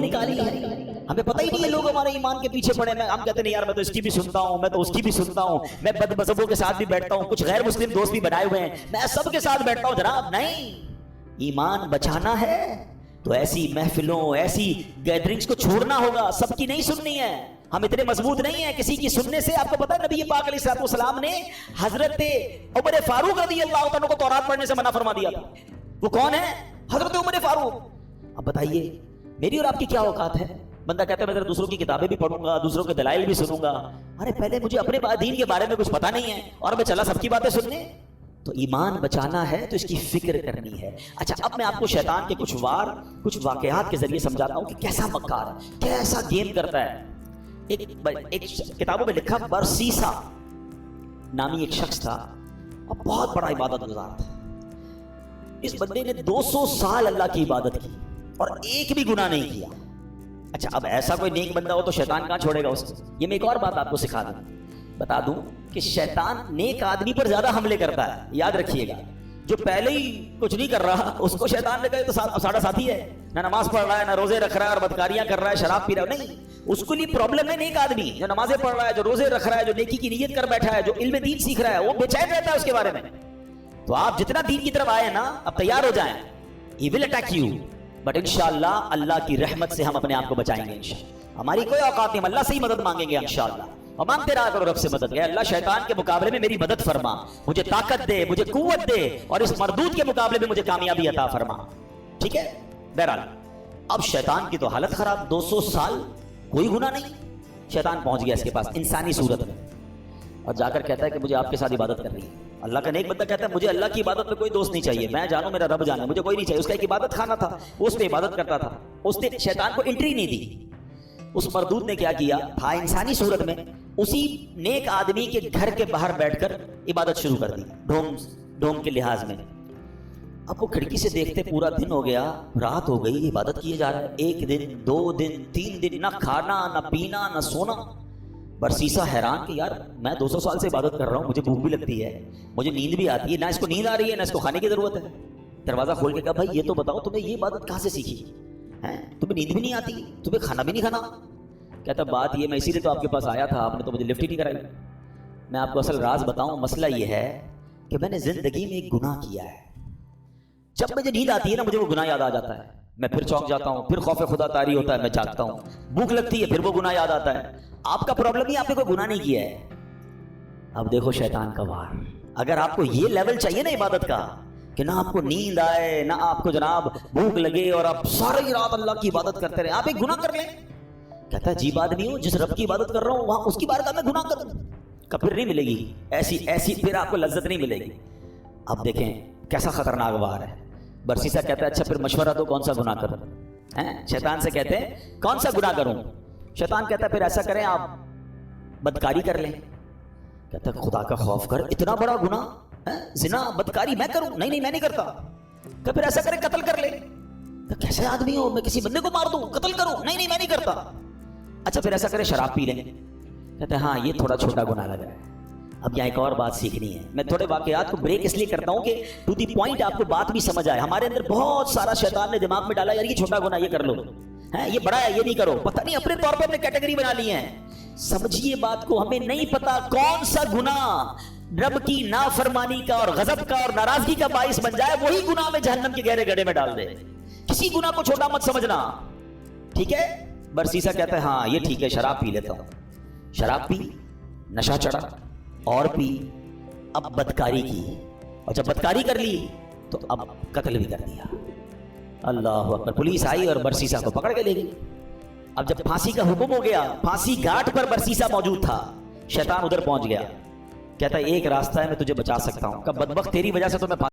نکالی ہے. ہمیں پتہ ہی نہیں ہے لوگ ہمارے ایمان کے پیچھے پڑے ہیں. ہم کہتے ہیں یار میں تو اس کی بھی سنتا ہوں, میں تو اس کی بھی سنتا ہوں, میں بد مذہبوں کے ساتھ بھی بیٹھتا ہوں, کچھ غیر مسلم دوست بھی بنائے ہوئے ہیں, میں سب کے ساتھ بیٹھتا ہوں. جناب نہیں, ایمان بچانا ہے تو ایسی محفلوں, ایسی گیدرنگز کو چھوڑنا ہوگا, سب کی نہیں سننی ہے. ہم اتنے مضبوط نہیں ہیں کسی کی سننے سے. آپ کو پتا ہے نبی پاک علیہ السلام نے حضرت عمر فاروق رضی اللہ عنہ کو تورات پڑھنے سے منع فرما دیا تھا. وہ کون ہے؟ حضرت عمر فاروق. اب بتائیے میری اور آپ کی کیا اوقات ہے؟ بندہ کہتا ہے میں ذرا دوسروں کی کتابیں بھی پڑھوں گا, دوسروں کے دلائل بھی سنوں گا. ارے پہلے مجھے اپنے دین کے بارے میں کچھ پتا نہیں ہے اور میں چلا سب کی باتیں سننے. تو ایمان بچانا ہے تو اس کی فکر کرنی ہے. اچھا اب میں آپ کو شیطان کے کچھ واقعات کے ذریعے سمجھاتا ہوں کہ کیسا مکار ہے, کیسا گیم کرتا ہے. ایک کتابوں میں لکھا برسیسا نامی ایک شخص تھا اور بہت بڑا عبادت گزار تھا. اس بندے نے 200 سال اللہ کی عبادت کی اور ایک بھی گناہ نہیں کیا. اچھا اب ایسا کوئی نیک بندہ ہو تو شیطان کہاں چھوڑے گا اس کو. یہ میں ایک اور بات آپ کو بتا دوں کہ شیطان نیک آدمی پر زیادہ حملے کرتا ہے. یاد رکھیے گا, جو پہلے ہی کچھ نہیں کر رہا اس کو شیطان نے کہا تو ساڑھا ساتھی ہے, نہ نماز پڑھ رہا ہے, نہ روزے رکھ رہا ہے, اور بدکاریاں کر رہا ہے, شراب پی رہا ہے. نہیں, اس کو لیے پرابلم ہے نیک آدمی جو نمازیں پڑھ رہا ہے, جو روزے رکھ رہا ہے, جو نیکی کی نیت کر بیٹھا ہے, جو علم دین سیکھ رہا ہے, وہ بے چین رہتا ہے اس کے بارے میں. تو آپ جتنا دین کی طرف آئے نا, اب تیار ہو جائیں. He will attack you, but انشاءاللہ اللہ کی رحمت سے ہم اپنے آپ کو بچائیں گے. انشاءاللہ ہماری کوئی اوقات نہیں, ہم اللہ سے ہی مدد مانگیں گے انشاءاللہ. اور مانگتے رہا کرو رب سے مدد. اللہ شیطان کے مقابلے میں میری مدد فرما, مجھے طاقت دے, مجھے قوت دے, اور اس مردود کے مقابلے میں مجھے کامیابی عطا فرما. ٹھیک ہے. بہرحال اب شیطان کی تو حالت خراب, 200 سال کوئی گناہ نہیں. شیطان پہنچ گیا اس کے پاس انسانی صورت میں اور جا کر کہتا ہے کہ مجھے آپ کے ساتھ عبادت کرنی ہے. اللہ کا نیک بندہ کہتا ہے مجھے اللہ کی عبادت میں کوئی دوست نہیں چاہیے, میں جانوں میرا رب جانے, مجھے کوئی نہیں چاہیے. اس کا ایک عبادت خانہ تھا, اس میں عبادت کرتا تھا. اس نے شیطان کو انٹری نہیں دی. اس مردود نے کیا کیا تھا, انسانی صورت میں اسی نیک آدمی کے گھر کے باہر بیٹھ کر عبادت شروع کر دی, ڈوم کے لحاظ میں. اب وہ کھڑکی سے دیکھتے پورا دن ہو گیا, رات ہو گئی, عبادت کیے جا رہا ہے. 1 دن 2 دن 3 دن, نہ کھانا نہ پینا نہ سونا. برسیسا حیران کہ یار میں 200 سال سے عبادت کر رہا ہوں, مجھے بھوک بھی لگتی ہے, مجھے نیند بھی آتی ہے, نہ اس کو نیند آ رہی ہے نہ اس کو کھانے کی ضرورت ہے. دروازہ کھول کے کہا بھائی یہ تو بتاؤ تمہیں یہ عبادت کہاں سے سیکھی ہے؟ تمہیں نیند بھی نہیں آتی, تمہیں کھانا بھی نہیں کھانا. کہتا بات یہ, میں اسی لیے تو آپ کے پاس آیا تھا, آپ نے تو مجھے لفٹ ہی نہیں کرائی. میں آپ کو اصل راز بتاؤں, مسئلہ یہ ہے کہ میں نے زندگی میں ایک گناہ کیا ہے. جب مجھے نیند آتی ہے نا مجھے وہ گناہ یاد آ جاتا ہے, میں پھر چونک جاتا ہوں, پھر خوف خدا طاری ہوتا ہے, میں جاگتا ہوں. بھوک لگتی ہے پھر وہ گناہ یاد آتا ہے. آپ کا پرابلم ہی آپ نے کوئی گناہ نہیں کیا ہے. اب دیکھو شیطان کا وار. اگر آپ کو یہ لیول چاہیے نا عبادت کا کہ نہ آپ کو نیند آئے نہ آپ کو جناب بھوک لگے اور آپ ساری رات اللہ کی عبادت کرتے رہے, آپ ایک گناہ کر لیں. کہتا ہے عجیب آدمی ہو, جس رب کی عبادت کر رہا ہوں وہاں اس کی بارگاہ میں گناہ کروں کا پھر نہیں ملے گی ایسی پھر آپ کو لذت نہیں ملے گی. اب دیکھیں کیسا خطرناک وار ہے. برسیسا کہتا ہے اچھا پھر مشورہ دو کون سا گناہ کروں. شیطان سے کہتے ہیں کون سا گناہ کروں. شیطان کہتا ہے پھر ایسا کریں آپ بدکاری کر لیں. کہتا ہے خدا کا خوف کر, اتنا بڑا گناہ, زنا بدکاری میں کروں؟ نہیں میں نہیں کرتا. کہ پھر ایسا کریں قتل کر لیں. کہ کیسے آدمی ہو, میں کسی بندے کو مار دوں, قتل کروں؟ نہیں میں نہیں کرتا. اچھا پھر ایسا کریں شراب پی لیں. کہتے ہیں ہاں یہ تھوڑا چھوٹا گناہ لگ رہا ہے. اب یہاں ایک اور بات سیکھنی ہے. میں تھوڑے واقعات کو بریک اس لیے کرتا ہوں کہ ٹو دی پوائنٹ آپ کو بات بھی سمجھ آئے. ہمارے اندر بہت سارا شیطان نے دماغ میں ڈالا یار یہ چھوٹا گناہ یہ کر لو, یہ بڑا ہے یہ نہیں کرو. پتہ نہیں اپنے طور پہ اپنے کیٹیگری بنا لی ہیں. سمجھیے بات کو, ہمیں نہیں پتا کون سا گناہ رب کی نافرمانی کا اور غضب کا اور ناراضگی کا باعث بن جائے, وہی گناہ میں جہنم کے گہرے گڑھے میں ڈال دے. کسی گناہ کو چھوٹا مت سمجھنا. ٹھیک ہے. برسیسا کہتا ہے ہاں یہ ٹھیک ہے شراب پی لیتا ہوں. شراب پی, نشہ چڑھا اور پی, اب بدکاری کی, اور جب بدکاری کر لی تو اب قتل بھی کر دیا. اللہ اکبر. پولیس آئی اور برسیسا کو پکڑ کے لے گئی. اب جب پھانسی کا حکم ہو گیا, پھانسی گھاٹ پر برسیسا موجود تھا. شیطان ادھر پہنچ گیا. کہتا ہے ایک راستہ ہے میں تجھے بچا سکتا ہوں. کہ بدبخت تیری وجہ سے تو میں